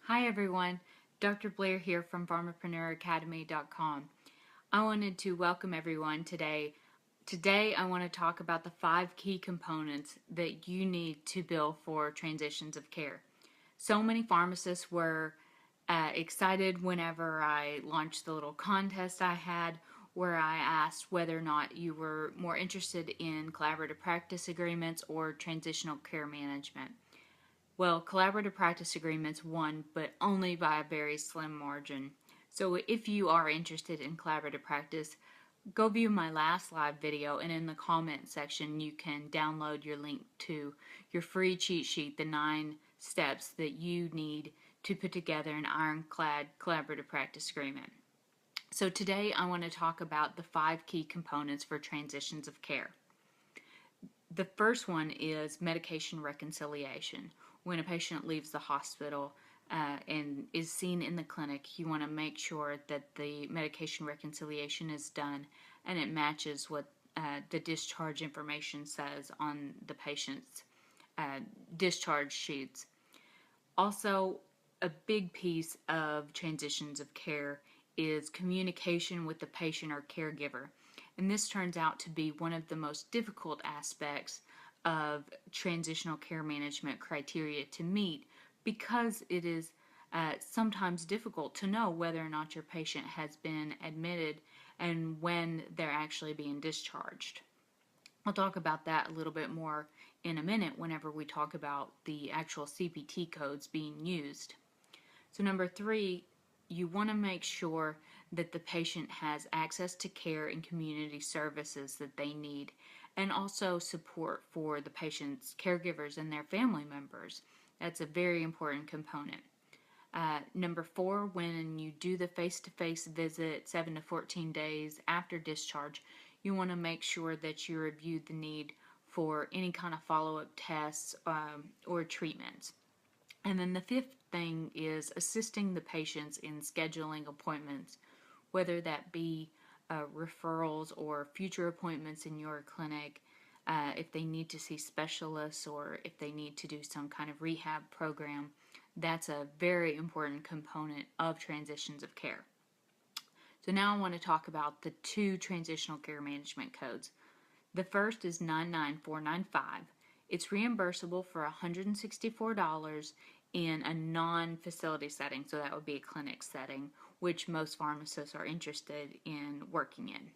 Hi everyone, Dr. Blair here from pharmapreneuracademy.com. I wanted to welcome everyone today. Today I want to talk about the 5 key components that you need to bill for transitions of care. So many pharmacists were excited whenever I launched the little contest I had where I asked whether or not you were more interested in collaborative practice agreements or transitional care management. Well, collaborative practice agreements won, but only by a very slim margin. So if you are interested in collaborative practice, go view my last live video, and in the comment section you can download your link to your free cheat sheet, the 9 steps that you need to put together an ironclad collaborative practice agreement. So today I want to talk about the 5 key components for transitions of care. The first one is medication reconciliation. When a patient leaves the hospital and is seen in the clinic, you want to make sure that the medication reconciliation is done and it matches what the discharge information says on the patient's discharge sheets. Also, a big piece of transitions of care is communication with the patient or caregiver. And this turns out to be one of the most difficult aspects of transitional care management criteria to meet because it is sometimes difficult to know whether or not your patient has been admitted and when they're actually being discharged. I'll talk about that a little bit more in a minute whenever we talk about the actual CPT codes being used. So number 3, you want to make sure that the patient has access to care and community services that they need, and also support for the patient's caregivers and their family members. That's a very important component. Number 4, when you do the face-to-face visit 7 to 14 days after discharge, you want to make sure that you review the need for any kind of follow-up tests or treatments. And then the 5th thing is assisting the patients in scheduling appointments, whether that be referrals or future appointments in your clinic, if they need to see specialists or if they need to do some kind of rehab program. That's a very important component of transitions of care. So now I want to talk about the 2 transitional care management codes. The first is 99495. It's reimbursable for $164 in a non-facility setting, so that would be a clinic setting, which most pharmacists are interested in working in.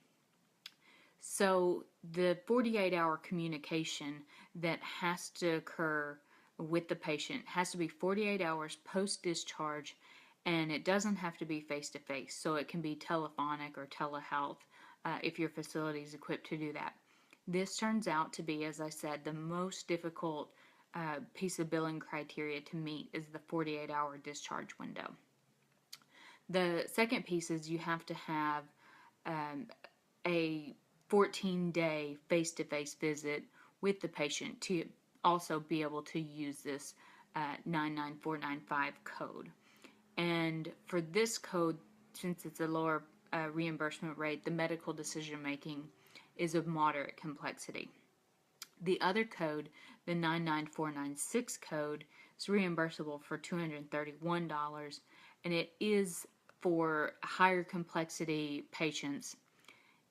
So the 48-hour communication that has to occur with the patient has to be 48 hours post-discharge, and it doesn't have to be face-to-face, so it can be telephonic or telehealth if your facility is equipped to do that. This turns out to be, as I said, the most difficult piece of billing criteria to meet is the 48-hour discharge window. The second piece is you have to have a 14-day face-to-face visit with the patient to also be able to use this 99495 code. And for this code, since it's a lower reimbursement rate, the medical decision making is of moderate complexity. The other code, the 99496 code, is reimbursable for $231, and it is for higher complexity patients.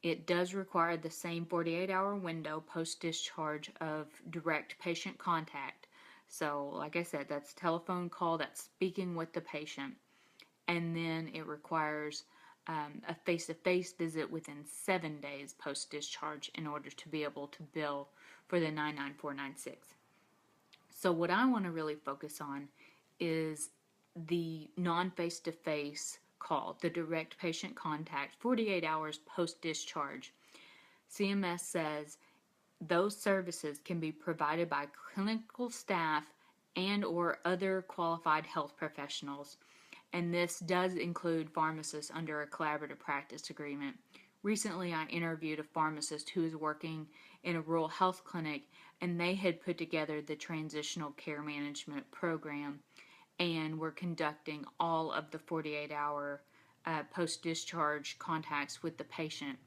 It does require the same 48-hour window post-discharge of direct patient contact. So, like I said, that's telephone call, that's speaking with the patient. And then it requires a face-to-face visit within 7 days post-discharge in order to be able to bill for the 99496. So what I want to really focus on is the non-face-to-face call, the direct patient contact, 48 hours post-discharge. CMS says those services can be provided by clinical staff and or other qualified health professionals, and this does include pharmacists under a collaborative practice agreement. Recently, I interviewed a pharmacist who is working in a rural health clinic, and they had put together the Transitional Care Management program and were conducting all of the 48-hour post-discharge contacts with the patient,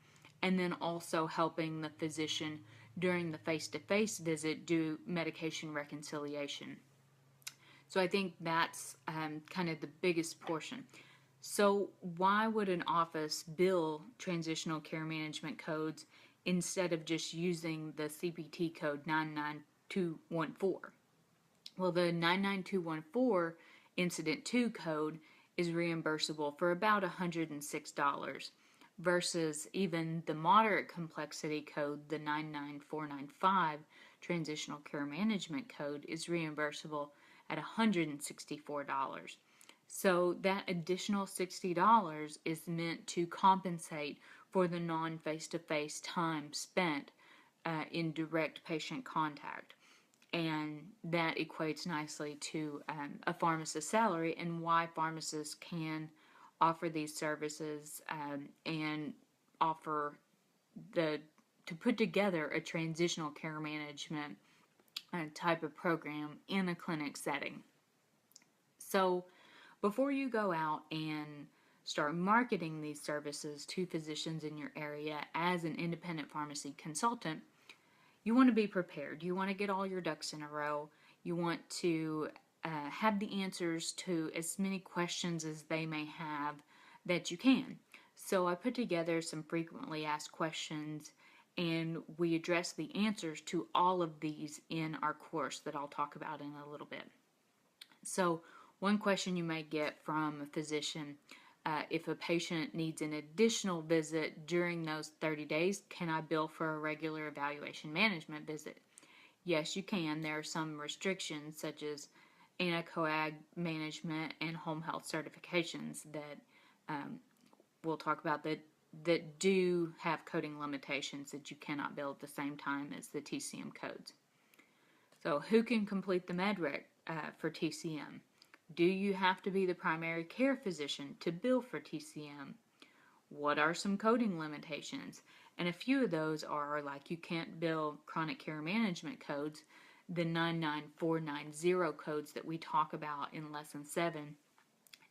and then also helping the physician during the face-to-face visit do medication reconciliation. So I think that's kind of the biggest portion. So why would an office bill transitional care management codes instead of just using the CPT code 99214? Well, the 99214 Incident 2 code is reimbursable for about $106 versus even the moderate complexity code, the 99495 Transitional Care Management code, is reimbursable at $164. So that additional $60 is meant to compensate for the non face to face time spent in direct patient contact. And that equates nicely to a pharmacist's salary and why pharmacists can offer these services and offer the to put together a transitional care management type of program in a clinic setting. So before you go out and start marketing these services to physicians in your area as an independent pharmacy consultant, you want to be prepared. You want to get all your ducks in a row. You want to have the answers to as many questions as they may have that you can. So I put together some frequently asked questions, and we address the answers to all of these in our course that I'll talk about in a little bit. So one question you may get from a physician, if a patient needs an additional visit during those 30 days, can I bill for a regular evaluation management visit? Yes, you can. There are some restrictions such as anticoag management and home health certifications that we'll talk about that do have coding limitations that you cannot bill at the same time as the TCM codes. So who can complete the MedRec for TCM? Do you have to be the primary care physician to bill for TCM? What are some coding limitations? And a few of those are like you can't bill chronic care management codes, the 99490 codes that we talk about in Lesson 7,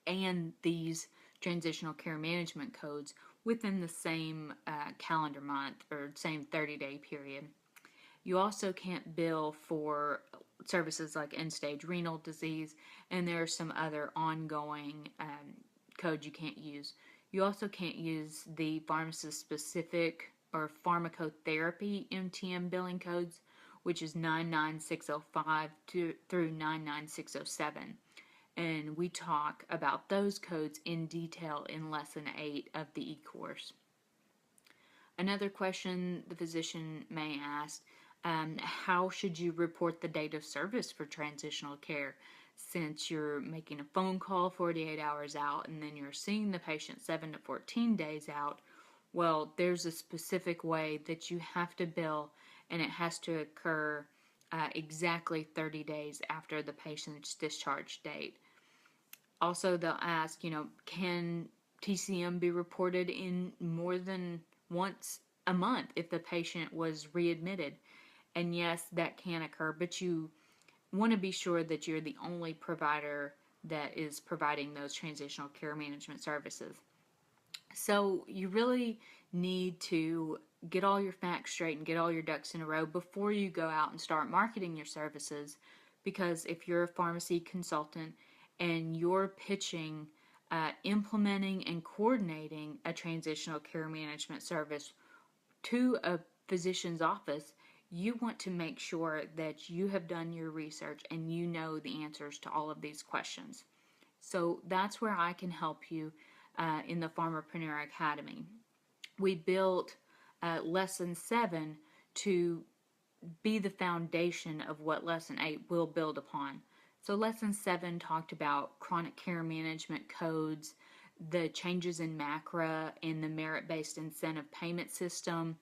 and these transitional care management codes within the same calendar month or same 30-day period. You also can't bill for services like end-stage renal disease, and there are some other ongoing codes you can't use. You also can't use the pharmacist-specific or pharmacotherapy MTM billing codes, which is 99605 through 99607. And we talk about those codes in detail in Lesson 8 of the e-course. Another question the physician may ask, how should you report the date of service for transitional care? Since you're making a phone call 48 hours out and then you're seeing the patient 7 to 14 days out, well, there's a specific way that you have to bill, and it has to occur exactly 30 days after the patient's discharge date. Also, they'll ask, can TCM be reported in more than once a month if the patient was readmitted? And yes, that can occur, but you want to be sure that you're the only provider that is providing those transitional care management services. So you really need to get all your facts straight and get all your ducks in a row before you go out and start marketing your services, because if you're a pharmacy consultant and you're pitching implementing and coordinating a transitional care management service to a physician's office, you want to make sure that you have done your research and you know the answers to all of these questions. So that's where I can help you in the Pharmapreneur Academy. We built Lesson 7 to be the foundation of what Lesson 8 will build upon. So Lesson 7 talked about chronic care management codes, the changes in MACRA and the merit-based incentive payment system,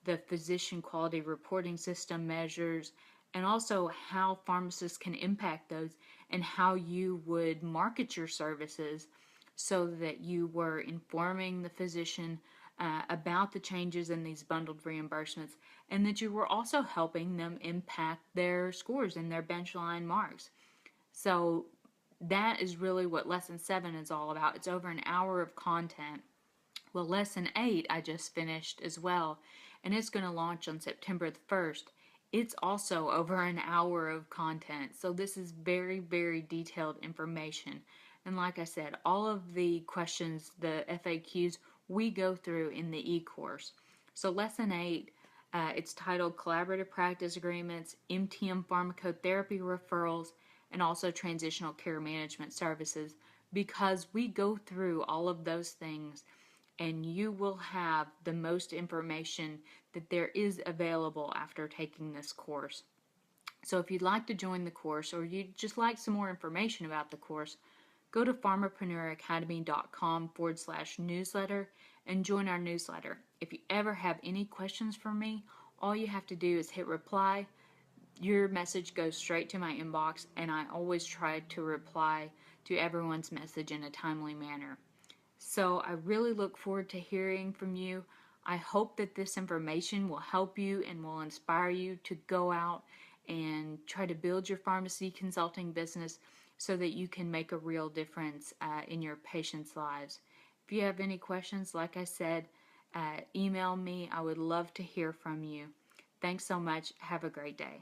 the physician quality reporting system measures, and also how pharmacists can impact those and how you would market your services so that you were informing the physician about the changes in these bundled reimbursements, and that you were also helping them impact their scores and their benchline marks. So that is really what Lesson 7 is all about. It's over an hour of content. Well, Lesson 8 I just finished as well, and it's going to launch on September the 1st. It's also over an hour of content, so this is very, very detailed information. And like I said, all of the questions, the FAQs, we go through in the e-course. So lesson 8, it's titled Collaborative Practice Agreements, MTM Pharmacotherapy Referrals, and also Transitional Care Management Services, because we go through all of those things and you will have the most information that there is available after taking this course. So if you'd like to join the course or you'd just like some more information about the course, go to pharmapreneuracademy.com/newsletter and join our newsletter. If you ever have any questions for me, all you have to do is hit reply. Your message goes straight to my inbox, and I always try to reply to everyone's message in a timely manner. So I really look forward to hearing from you. I hope that this information will help you and will inspire you to go out and try to build your pharmacy consulting business so that you can make a real difference in your patients' lives. If you have any questions, like I said, email me. I would love to hear from you. Thanks so much. Have a great day.